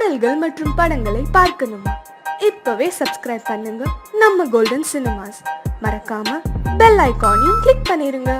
பாடல்கள் மற்றும் படங்களை பார்க்கணுமா? இப்பவே சப்ஸ்கிரைப் பண்ணுங்க நம்ம கோல்டன் சினிமாஸ். மறக்காம பெல் ஐகானையும் கிளிக் பண்ணிருங்க.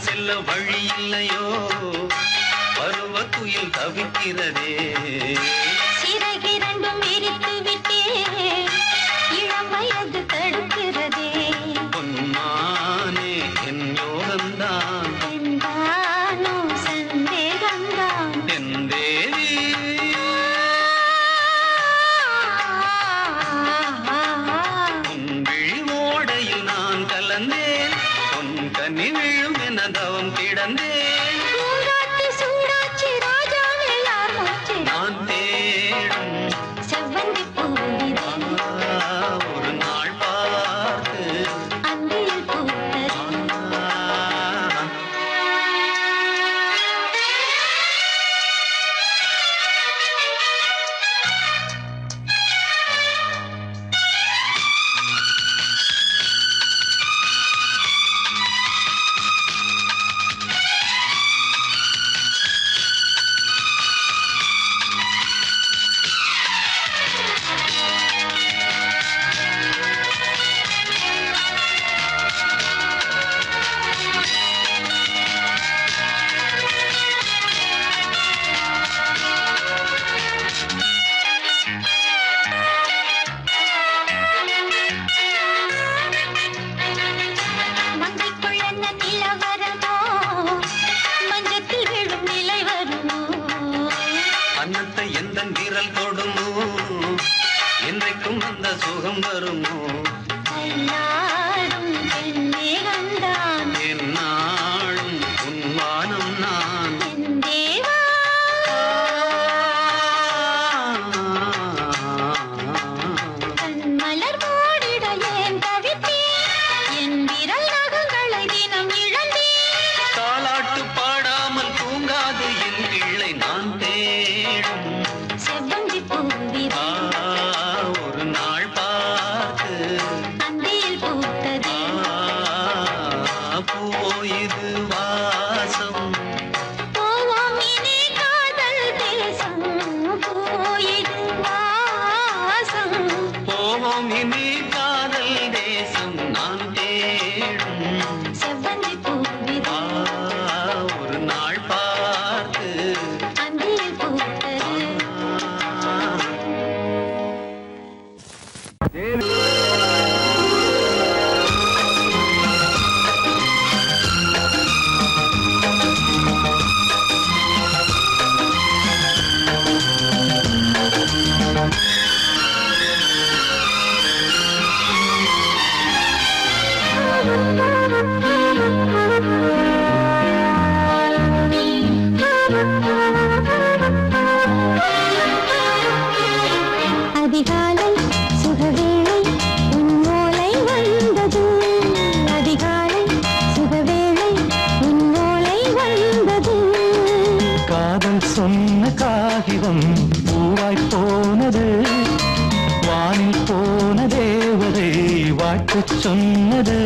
செல்ல வழி இல்லையோ, பருவத்துயில் தவிக்கிறதே. சிறகிரண்டும் விரித்து விட்டே இளம் வயது தடுக்கிறதே. பொன்மானே என் யோகம்தான், என்றானோ சந்தேகம்தான். என் தேவி உன் விழிமோடையில் நான் கலந்தேன், பொன் கனி விழும் என தவம் கிடந்தேன். சூடாச்சி ராஜாவே யார் மூச்சு? நான் தேடும் செவ்வந்தி பூவிதே ஒரு நாள் பார்த்து அந்தியில் பூத்தது. அன்னத்தை எந்த விரல் தொடுமோ, என்றைக்கும் அந்த சுகம் வருமோ. என்னாலும் உன்வானம் நான் மலர் மூடிட ஏன் தவித்தேன், என் விரல் நகங்களை தினம் இழந்தேன். தாலாட்டு பாடாமல் தூங்காது என் பிள்ளை நான் தேடும் செவ்வந்தி பூவிதே ஒரு நாள் பார்த்து காதல் சொன்ன காகிதம் பூவாய் போனது, வானில் போன தேவதை வாழ்த்துச் சொன்னது.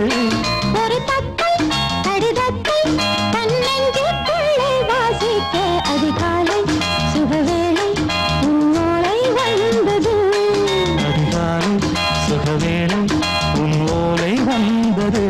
ஒரு தத்தை கடிதத்தை தன்னெஞ்சுக்குள்ளே வாசிக்க அதிகாலை சுகவேளை உன்னோளை வந்தது. அதிகாலை சுகவேளை உன் ஓலை வந்தது.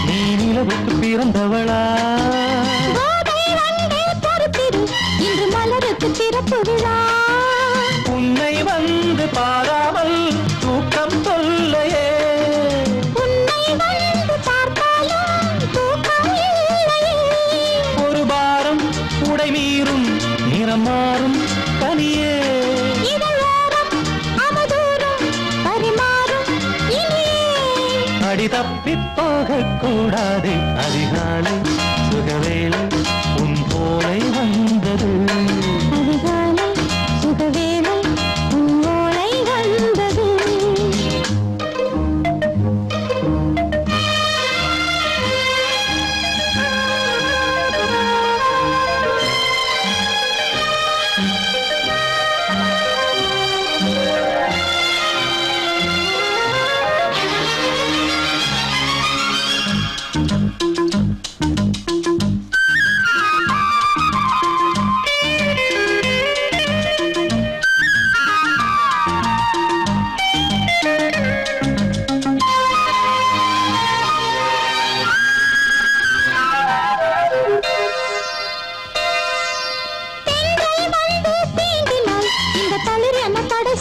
நீ நிலவுக்கு பிறந்தவளா? கோதை வந்தே பொறுத்திரு, இன்று மலருக்கு திறப்பு விழா. உன்னை வந்து பாராமல் தூக்கம் சொல்லையே. உன்னை வந்து பார்த்தாலும் தூக்கம் இல்லையே. ஒரு பாரம் உடை மீறும் நிறம் மாறும் தனியே. இதழோரம் அவதூறும் பரிமாறும் இனியே. அடி தப்பிப் போகக் கூடாது. அதிகாலை சுகவேளை உன் போலை வந்தது. அதிகாலை சுகவேளை உன்னோளை வந்தது.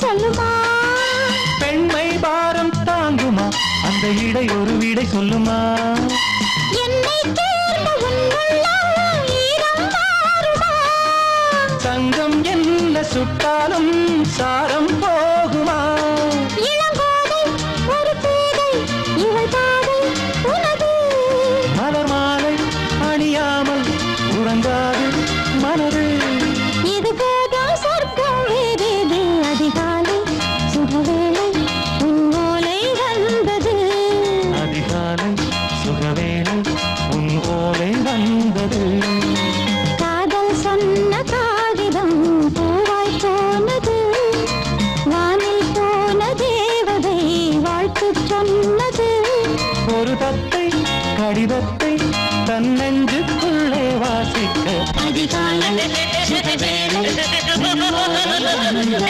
சொல்லுமா பெண்மை பாரம் தாங்குமா? அந்த இடை ஒரு விடை சொல்லுமா? என்னை தேர்ந்த உன்னுள்ளம் ஈரம் மாறுமா? தங்கம் என்ன சுட்டாலும் சாரம் போகுமா? இளங்கோதை ஒரு பேதை இவள் பாதை உனது. மலர் மாலை அணியாமல் உறங்காது மனது. இது போதும் சொர்க்கம் வேறேது. அதிகாலை சுகவேளை உன்னோலை வந்தது. அதிகாலை சுகவேளை உன் ஓலை வந்தது. காதல் சொன்ன காகிதம் பூவாய் போனது, வானில் போன தேவதை வாழ்த்து சொன்னது. ஒரு தத்தை கடிதத்தை தன்னெஞ்சுக்குள்ளே வாசிக்க அதிகாலை சுகவேளை உன்னோலை வந்தது.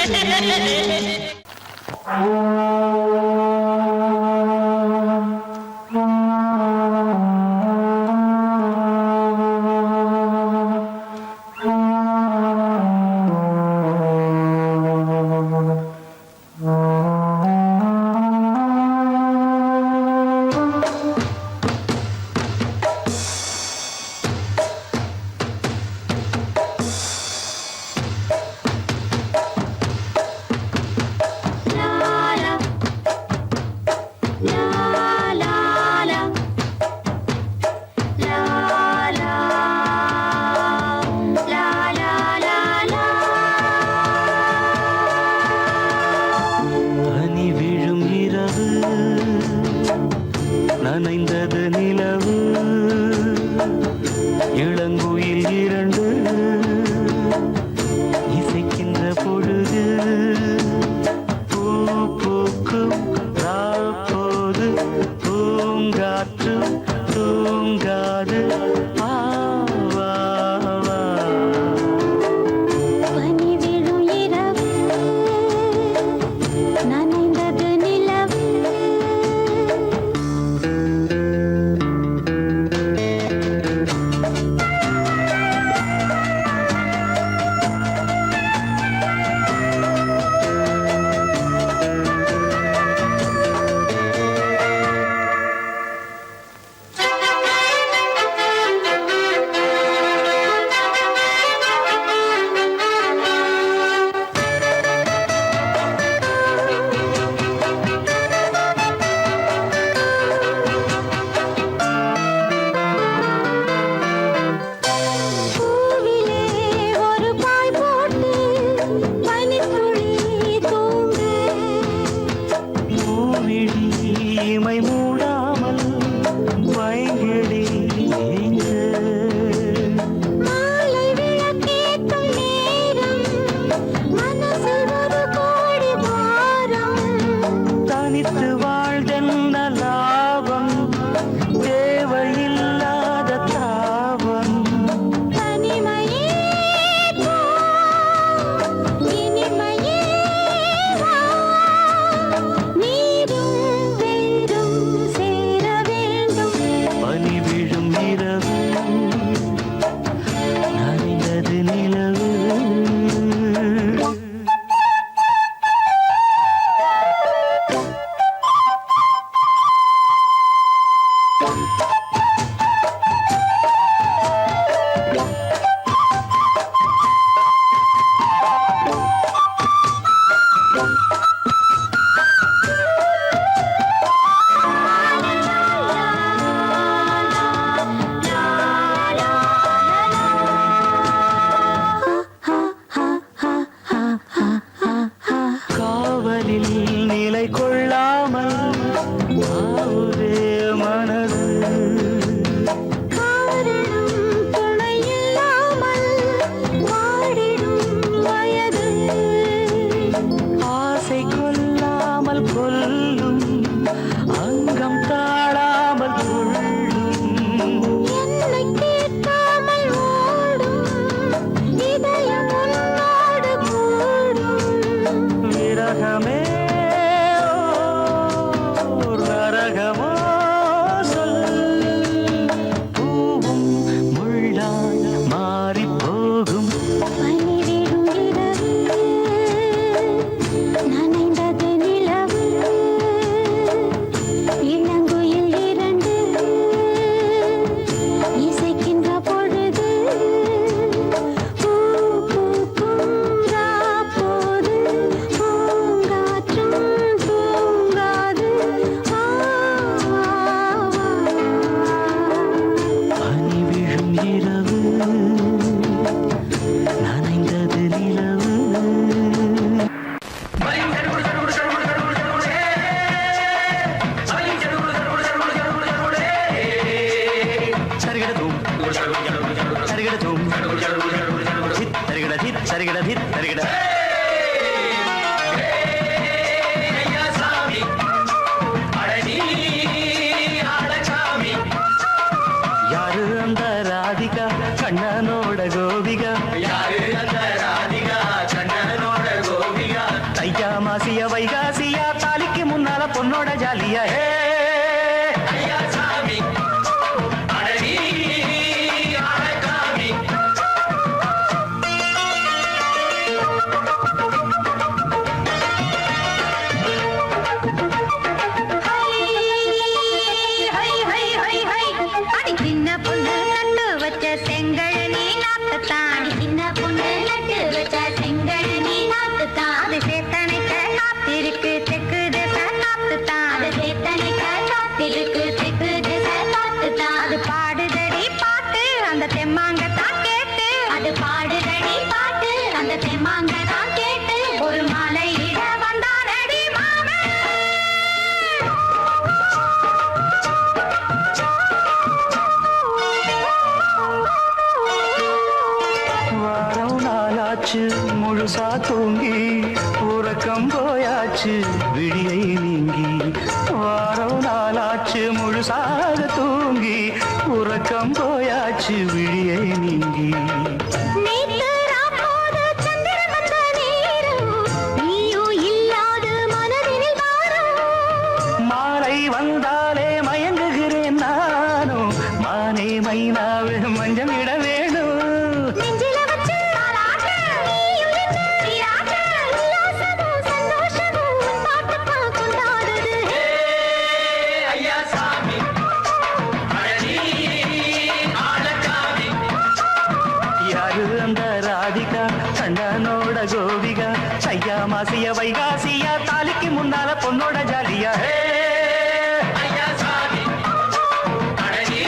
சரிங்கடா. ஐயா சாமி அழகி ஆடசாமி. யாரு அந்த ராதிகா கண்ணனோட கோபிகா? யாரு அந்த ராதிகா கண்ணனோட கோபிகா? தையா மாசிய வைகாசியா தாலிக்கு முன்னால பொண்ணோட ஜாலியா. ஐயா சாமி அழகி ஆடசாமி. அடி சின்ன பொண்ணு நட்டு வச்ச செங்கழனி நாத்துத்தான். அடி சின்ன பொண்ணு நட்டு வச்ச செங்கழனி நாத்துத்தான். அது சேத்தனைக்க காத்திருக்கு தெற்கு திசை நாத்துத்தான். அது சேத்தனைக்க காத்திருக்கு தெற்கு திசை நாத்துத்தான். அது பாடுதடி பாட்டு அந்த தெம்மாங்கத்தான் கேட்டு. அது பாடுதடி பாட்டு அந்த தெம்மாங்கத்தான் கேட்டு. ஒரு மாலையிட வந்தானடி மாமன். வாரம் நாளாச்சு முழுசா தூங்கி உறக்கம் போயாச்சு விடியை நீங்கி. வாரம் நாளாச்சு முழுசாக தூங்கி உறக்கம் போயாச்சு விடியை நீங்கி. நேத்து ராப்போது சந்திரன் வந்த நேரம் நீயும் இல்லாது மனதினில் வாரம். மாலை வந்தாலே மயங்குகிறேன் நானும். மானே மைனாவே மஞ்சம் இட வேணும். நெஞ்சில வச்சு தாலாட்டு நீயும் நின்னு நீராட்டு. உல்லாசமும் சந்தோஷமும் உன் பாட்டுத்தான் கொண்டாடுது. ஐயா சாமி அழகி ஆடசாமி. யாரு அந்த ராதிகா கண்ணனோட கோபிகா? சையா மாசிய வைகாசியா தாலிக்கு முன்னால பொண்ணோட ஜாலியா. ஐயா சாமி அழகி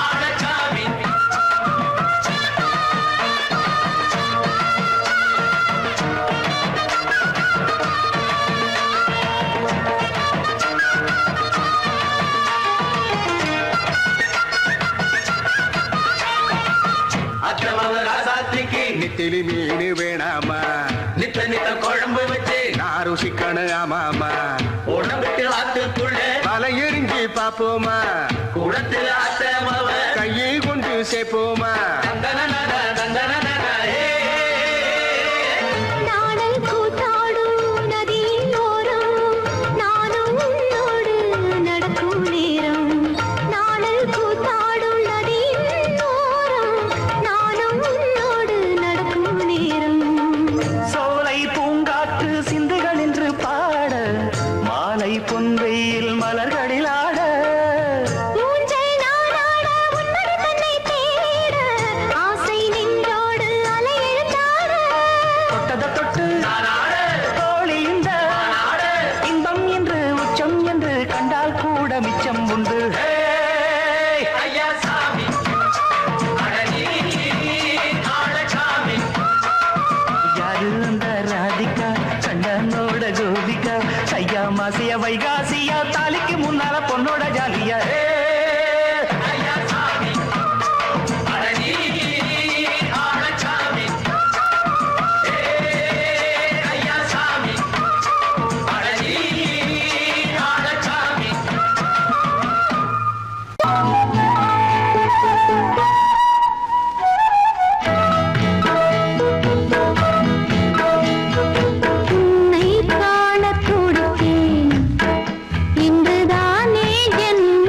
ஆடசாமி. அத்தமவ ராசாத்திக்கு நித்திலி மீன் வேணாமா, நித்த நித்த குழம்பு வச்சு நான் ருசிக்கணும் ஆமாமா. உடம்பிட்டு ஆத்துக்குள்ள பல எரிஞ்சு பாப்போமா, கூடத்தில் அத்தமவ கையை கொண்டு சேர்ப்போமா. தந்தனனன தந்தனனன நாடல் கூத்தாடும் நதியின் ஓரம் நானும் உன்னோடு நடக்கும் நேரம். நாடல் கூத்தாடும் நதியின் ஓரம் நானும் உன்னோடு நடக்கும் நேரம். சோலை பூங்காற்று சிந்துகள் என்று பாட மாலை பொன்வெயில் மலர்களில் ஆட. ஊஞ்சல் நாடாட உன்னடி தன்னை தேட ஆசை நெஞ்சோடு அலை எழுந்தாட. தொட்டத தொட்டு நானாட தோழி இந்த நானாட இன்பம் என்று உச்சம் என்று கண்டால் கூட மிச்சம் உண்டு. ஐயா சாமி அழகி ஆடசாமி. யாரு அந்த ராதிகா கண்ணனோட கோபிகா? சையா மாசிய வைகாசியா தாலிக்கு முன்னால பொண்ணோட ஜாலியா. ஐயா சாமி அழகி ஆடசாமி. ஐயா சாமி அழகி ஆடசாமி. உன்னை காணத் துடித்தேன் இன்றுதானே ஜென்ம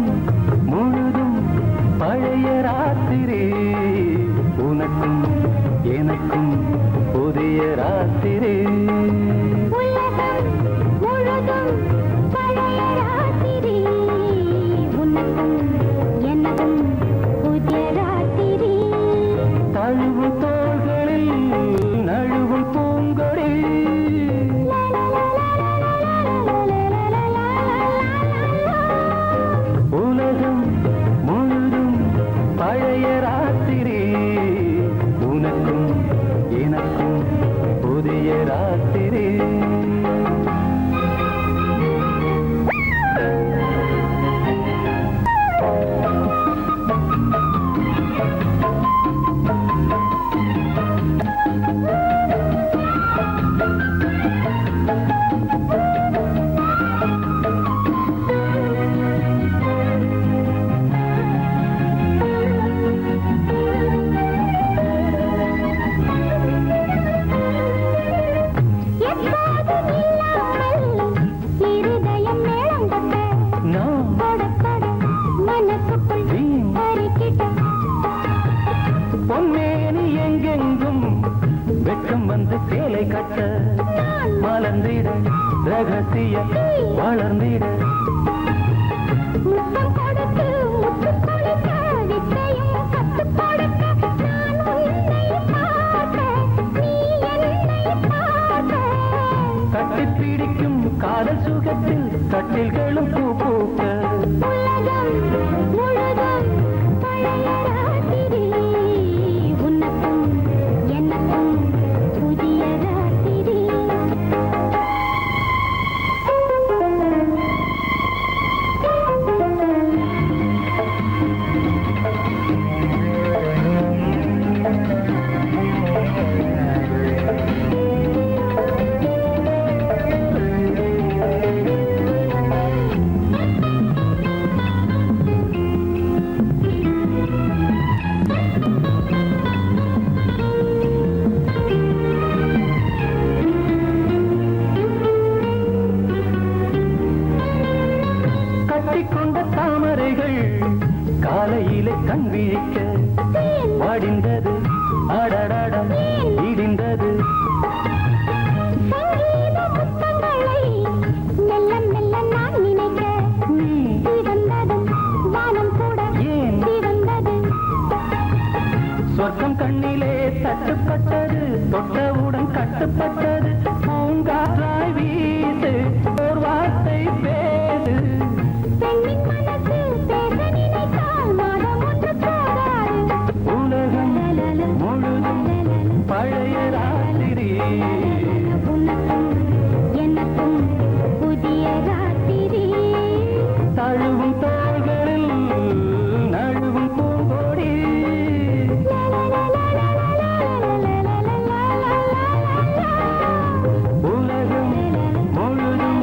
உலகம் முழுதும் பழைய ராத்திரி உனக்கும் எனக்கும் புதிய ராத்திரி உலகம் முழுதும் பழைய ராத்திரி உனக்கும் எனக்கும் புதிய ராத்திரி தழுவும் தோள்களில் நழுவும் பூங்கொடி உலகம் முழுதும் பழைய ராத்திரி உனக்கும் எனக்கும் புதிய ராத்திரி இருதயம் மேளங்கட்ட நான் படப்பட மனசுக்குள் அறிக்கிட்ட பொன்னேனி எங்கெங்கும் வெட்கம் வந்து சேலை கட்ட மலர்ந்திட ரகசிய வளர்ந்திட முத்தம் கொடுத்து முத்து கொடுக்க வித்தையும் கத்து கொடுக்க நான் உன்னை பார்க்க நீ என்னை பார்க்க கட்டிப் பிடிக்கும் காதல் சுகத்தில் கட்டில்களும் பூ பூக்க உலகம் முழுதும் பழைய ராத்திரி உனக்கும் எனக்கும் புதிய ராத்திரி கட்டிக்கொண்ட தாமரைகள் காலையிலே கண் விழிக்க வாடிந்தது அடடடம் இடிந்தது சங்கீத புத்தங்களை மெல்ல மெல்ல நான் நினைக்க நீ சிவந்ததும் வானம் கூட ஏன் சிவந்தது சொர்க்கம் கண்ணிலே தட்டுப்பட்டது தொட்டவுடன் கட்டுப்பட்டது பூங்காற்றாய் வீசு ஓர் வார்த்தை பேசு பெண்ணின் மனசு பேச நினைத்தால் மாதம் ஒன்று போகாது உலகம் முழுதும் பழைய ராத்திரி உனக்கும் எனக்கும் புதிய ராத்திரி தழுவும் தோள்களில் நழுவும் பூங்கொடி உலகம் முழுதும்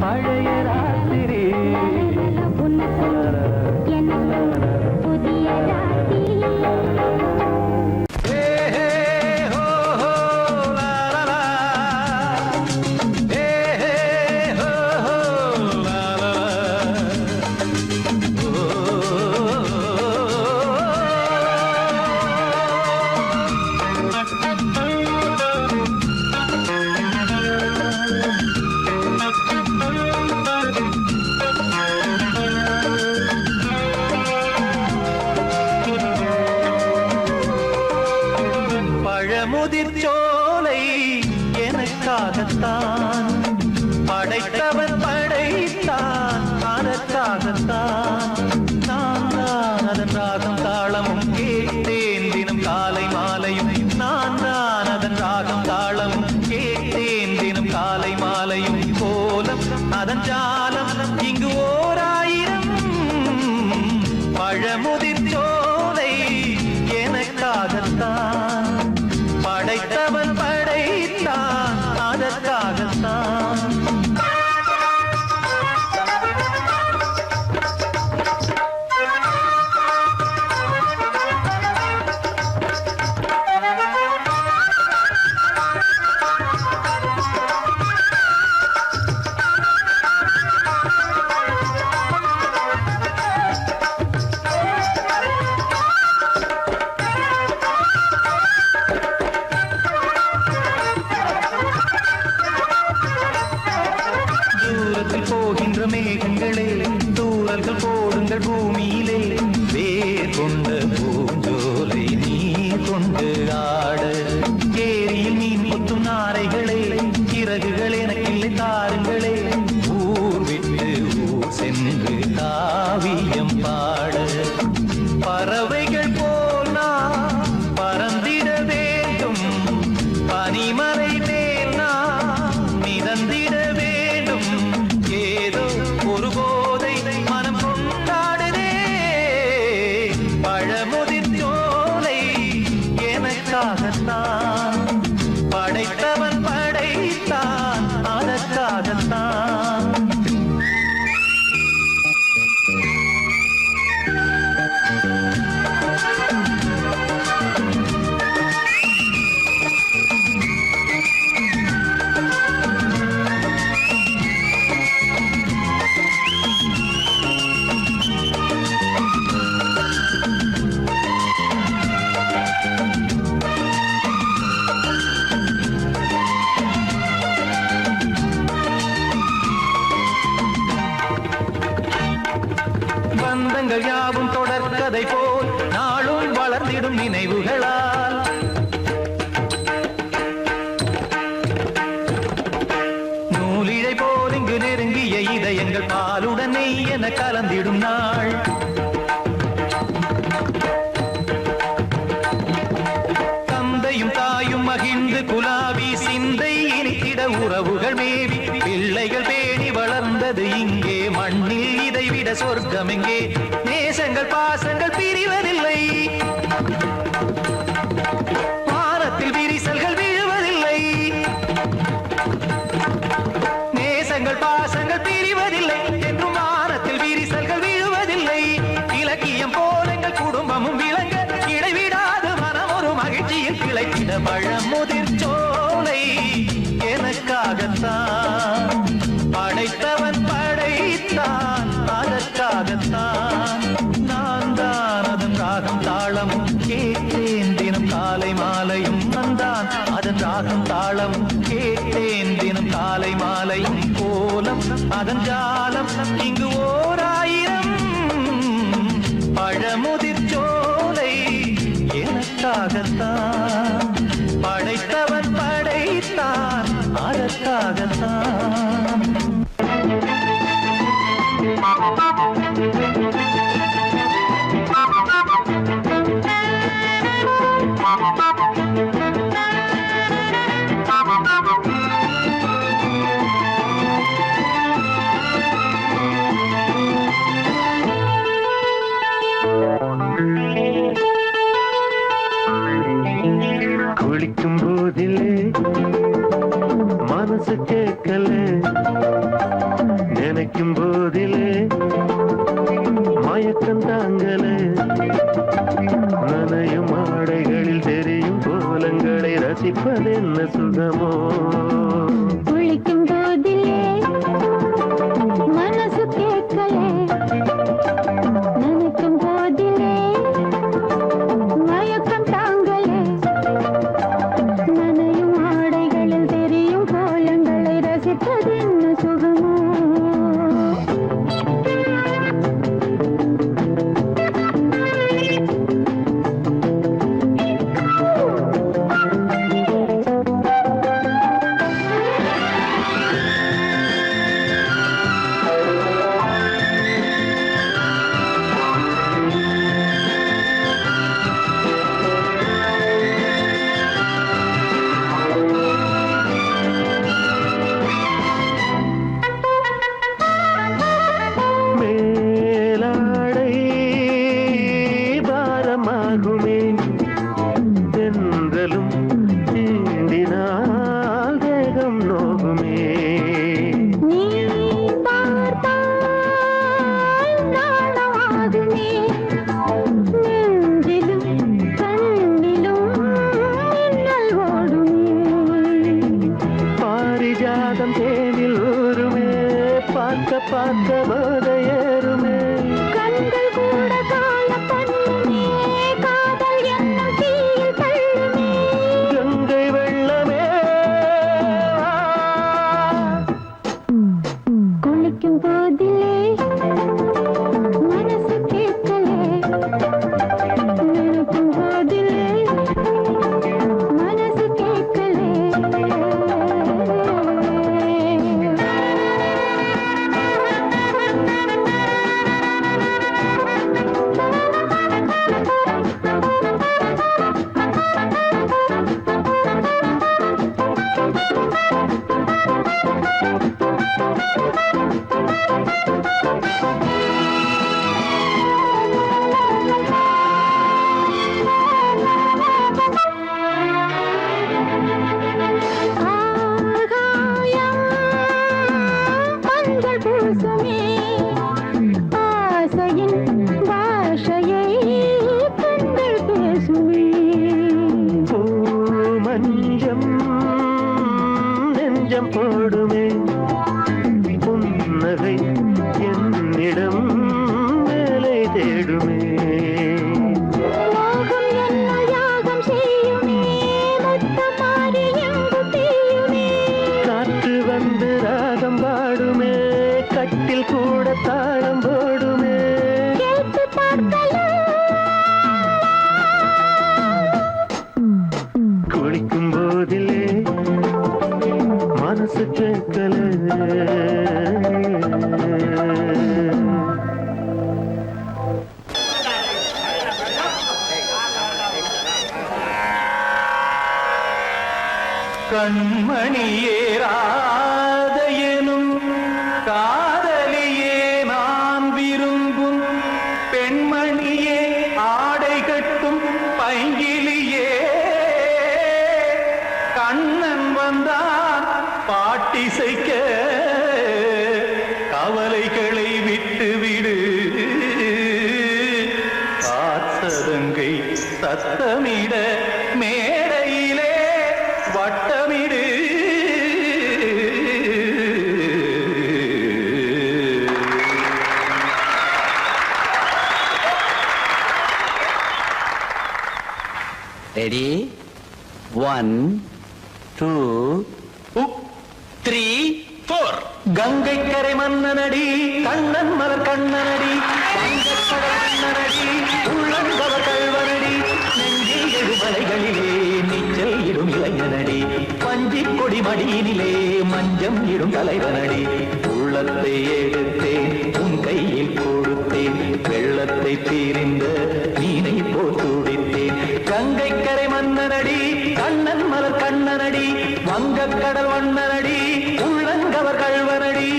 பழைய ராத்திரி உனக்கும் எனக்கும் புதிய ராத்திரி பழமுதிர் சோலை எனக்காகத்தான் படைத்தவன் படைத்தான் அதற்காகத்தான் நான் தான் அதன் ராகம் தாளமும் கேட்டேன் தினம் காலை மாலையும் நான் தான் அதன் ராகம் தாளமும் கேட்டேன் தினம் காலை மாலையும் கோலம் அதன் ஜாலம் இங்கு ஓர் ஆயிரம் பழமுதிர் சோலை எனக்காகத்தான் படைத்தவன் படைத்தான் அதற்காகத்தான் பந்தங்கள் யாவும் தொடர்கதை போல் நாளும் வளர்ந்திடும் நினைவுகளால் நூலிழை போல் இங்கு நெருங்கிய இதயங்கள் பாலுடன் நெய் என கலந்திடும் நாள் தந்தையும் தாயும் மகிழ்ந்து குலாவி சிந்தை இனித்திட உறவுகள் மேவி பிள்ளைகள் பேணி வளர்ந்தது இங்கே மண்ணில் இதைவிட சொர்க்கம் எங்கே நேசங்கள் பாசங்கள் பிரிவதில்லை வானத்தில் விரிசல்கள் விழுவதில்லை நேசங்கள் பாசங்கள் பிரிவதில்லை என்றும் வானத்தில் விரிசல்கள் விழுவதில்லை இலக்கியம் போல எங்கள் குடும்பமும் விளங்க இடைவிடாது மனம் ஒரு மகிழ்ச்சியில் கிளைத்திட பழமுதிர் சோலை எனக்காகத்தான் படைத்தவன் படைத்தான் அதற்காகத்தான் நான் தான் அதன் ராகம் தாளமும் கேட்டேன் தினம் காலை மாலையும் நந்தான் அதன் ராகம் தாளமும் கேட்டேன் தினம் காலை மாலையும் கோலம் அதன் ஜாலம் இங்கு ஓர் ஆயிரம் பழமுதிர் சோலை எனக்காகத்தான் படைத்தவன் படைத்தான் அதற்காகத்தான் குளிக்கும் போதிலே மனசு கேட்கல நினைக்கும் போதிலே மயக்கம் தாங்கல நனையும் ஆடைகளில் தெரியும் கோலங்களை ரசிப்பதென்ன சுகமோ குளிக்கும் போதிலே மனசு கேட்கலே நினைக்கும் போதிலே மயக்கம் தாங்கலே நனையும் ஆடைகளில் தெரியும் கோலங்களை ரசிப்பதென்ன சுகமோ மேலாடை பாரமாகுமே தென்றலும் தீண்டினால் தேகம் நோகுமே நீ பார்த்தால் நாணமாகுமே நெஞ்சிலும் கண்ணிலும் மின்னல் ஓடுமே பாரிஜாதம் தேனில் ஊருமே பார்க்க பார்க்க போதையேறுமே கண்கள் கூட காண பண்ணுமே காதல் என்னும் தீயில் தள்ளுமே கங்கை வெள்ளமே குளிக்கும் போதிலே மனசு கேட்கலே கண்மணியே ராதையனும் காதலியே நான் விரும்பும் பெண்மணியே ஆடை கட்டும் பைங்கிலியே கண்ணன் வந்தான் பாட்டிசைக்க கவலைகளை விட்டுவிடு காத்ததங்கை சத்தமிட மேடையிலே வட்டமிடு ரெடி 1 2 3 4 கங்கை கரை மன்னனடி கண்ணன் மலர் கண்ணனடி வங்கக்கடல் மன்னனடி உள்ளங்கவர் கல்வனடி நெஞ்சில் எழுமலைகளிலே நீச்சல் இடும் இளைஞனடி பஞ்சி கொடி மடியினிலே மஞ்சம் இடும் தலைவனடி உள்ளத்தை எடுத்தேன் உன் கையில் கொடுத்தேன் வெள்ளத்தை தீரிந்த மீனை போல் துடித்தேன் கங்கை கரை மன்னனடி கண்ணன் மலர் கண்ணனடி வங்கக்கடல் வண்ணனடி உள்ளங்கவர் கல்வனடி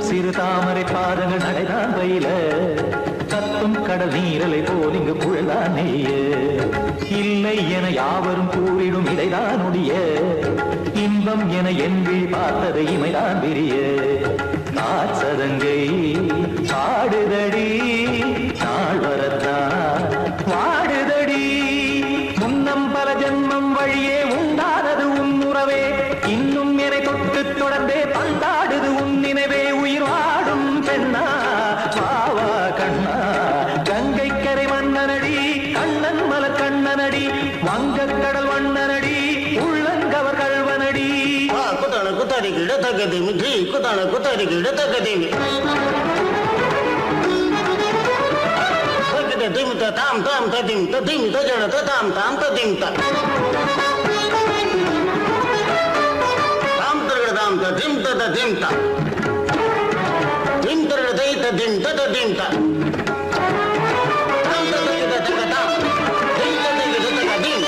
சிறு தாமரை பாதங்கள் நடைதான் பயில கத்தும் கடல் நீரலை போல் இங்கு புழலான் நெய்ய இல்லை என யாவரும் கூறிடும் இடைதான் உடைய இன்பம் என என்பி பார்த்ததை இமைதான் விரிய காசதங்கை பாடுதடி நாள் வரத்தான் வாடுதடி முன்னம் பல ஜென்மம் வழியே உண்டானது உன் உறவே இன்னும் என்னை தொட்டு தொடர்ந்தே பந்தாடுது உன் நினைவே உயிர் வாடும் பெண்ணா வாவா கண்ணா கங்கை கரை மன்னனடி கண்ணன் மலர் கண்ணனடி வங்கக்கடல் வண்ணனடி உள்ளங்கவர் கல்வனடி குத்தான குத்தாடி கிட தக்கதேமி ஜி குத்தான குத்தாடி கிட தக்கதேமி திமித்த தாம் தாம் ததிம் ததிம் தஜட தாம் தாம் ததிம் தாம் தாம் ததிம் ததிம் தாம் திம் தரதை ததிம் ததிம் தாம் தாம் ததிம் ததிம் தாம் திம் ததிம் ததிம்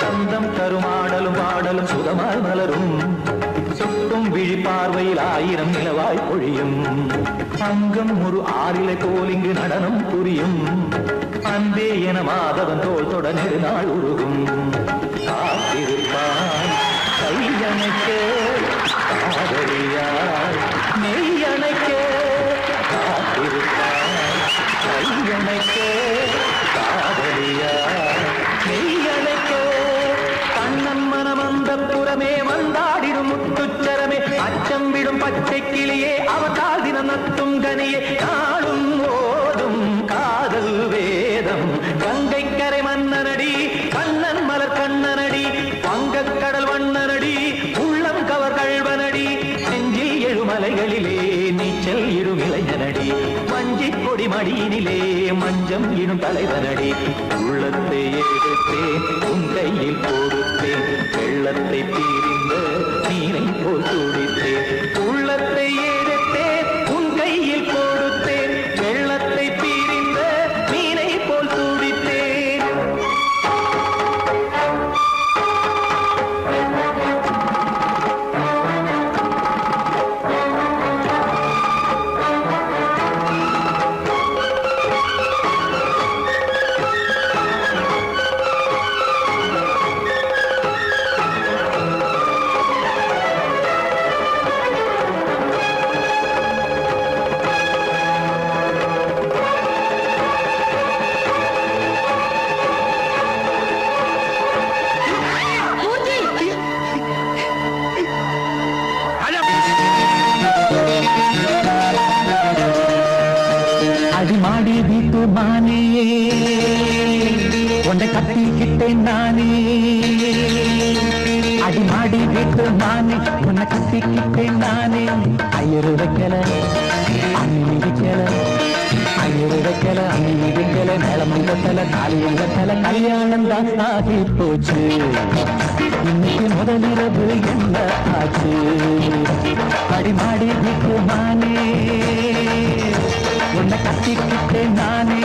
சந்தம் கருமாடலும் பாடலும் சுதமாய் மலரும் சுட்டும் விழி பார்வையில் ஆயிரம் நிலவாய் பொழியும் அங்கம் ஒரு ஆறிலை போல் இங்கு நடனம் புரியும் அன்பே என மாதவன் தோல் தொட நெடுநாள் உருகும் காத்திருப்பான் கையணைக்க காதலியார் மெய்யணைக்க காத்திருப்பான் கையணைக்க காதலியார் மெய்யணைக்க கண்ணன் மனம் அந்த புறமே வந்தாடிடும் முத்துச்சரமே அச்சம் விடும் பச்சை கிளியே அவதால் தினம் நத்தும் கனியே நாளும் ஓதும் காதல் வேதம் கங்கை கரை மன்னனடி கண்ணன் மலர் கண்ணனடி வங்கக்கடல் வண்ணனடி உள்ளம் கவர் கல்வனடி நெஞ்சில் எழுமலைகளிலே நீச்சல் இடும் இளைஞனடி வஞ்சி கொடி மடியினிலே மஞ்சம் இடும் தலைவனடி உள்ளத்தை எடுத்தேன் உன் கையில் கொடுத்தேன் வெள்ளத்தை தீரிந்த நீரை போல் துடித்தேன் உள்ளத்தை எடுத்தேன் உன் கையில் கொடுத்தேன் வெள்ளத்தை தீரிந்த மீனை போல் துடித்தேன் உன்னை கட்டிக்கிட்டேன் நானே அடிமாடி வீட்டு நானே உன்னை கட்டிக்கிட்டேன் நானே ஐயரு வைக்கல அம்மி மிதிக்கல ஐயரு வைக்கல அம்மி மிதிக்கல மேளமும் கட்டல காலியும் கட்டல கல்யாணம் தான் ஆகி போச்சு இன்னைக்கு முதலிரவு என்ன ஆச்சு அடிமாடி வீட்டு நானே உன்னை கட்டிக்கிட்டேன் நானே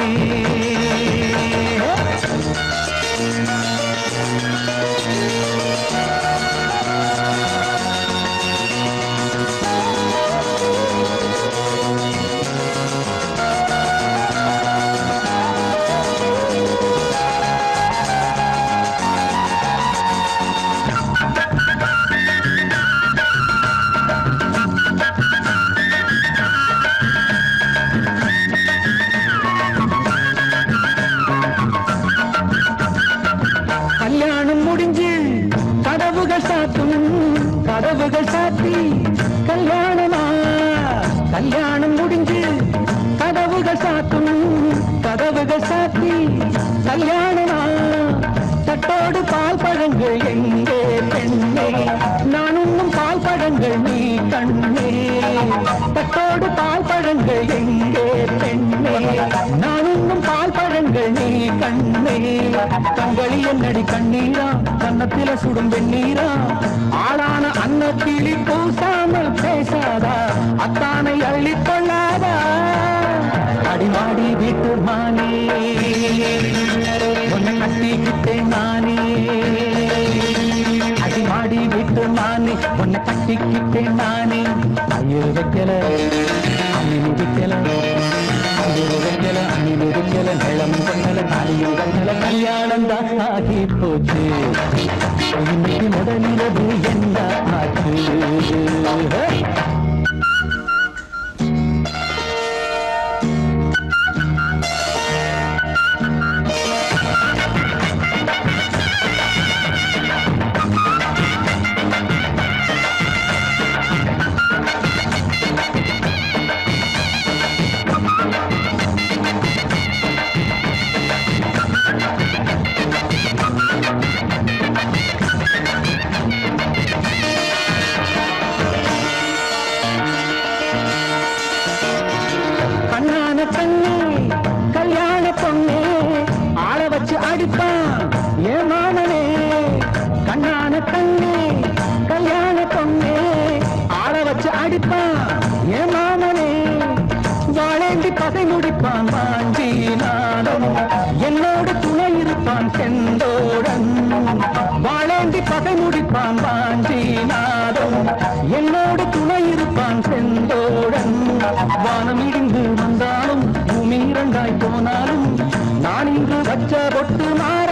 கல்யாணம் முடிஞ்சு கதவுகள் சாத்தும் கதவுகள் சாத்தி கல்யாணமா கல்யாணம் முடிஞ்சு கதவுகள் சாத்தும் கதவுகள் சாத்தி கல்யாணமா தட்டோடு பால் பழங்கள் எங்கே பெண்ணே நான் உண்ணும் பால் பழங்கள் நீ கண்ணே தட்டோடு பால் பழங்கள் எங்கே பெண்ணே நான் உண்ணும் பால் பழங்கள் நீ கண்ணே கண்களி என்னடி கண்ணீரா கன்னத்தில சுடும் வெண்ணீரா ஆளான அன்னத்திலி பூசாமல் பேசாதா அத்தானை அள்ளிக் கொள்ளாதா அடிமாடி வீட்டு மானே உன்னை கட்டிக்கிட்டேன் நானே அடிமாடி வீட்டு நானே உன்னை கட்டிக்கிட்டேன் நானே ஐயர் வைக்கல அம்மி மிதிக்கல ஐயர் வைக்கல அம்மி மிதிக்கல நிலம் கொண்டல தாலியும் கண்டல கல்யாணம் தான் ஆகி போச்சு இன்னைக்கு முதலிரவு என்ன ஆச்சு கண்ணான கண்ணே கல்யாண பொண்ணே ஆள வச்சு அடிப்பான் ஏன் மாமனே கண்ணான கண்ணே கல்யாண பொண்ணே ஆள வச்சு அடிப்பான் ஏன் மாமனே வாழேந்தி பகை முடிப்பான் வாஞ்சி நாடம் என்னோடு துணை இருப்பான் செந்தோடன் வாழேந்தி பகை முடிப்பான் வாஞ்சி நாடம் என்னோடு துணை இருப்பான் செந்தோடன் வானம் இடிந்து வந்தாலும் பூமி இரண்டாய் போனாலும் நான் இன்று வச்ச பொட்டு மாற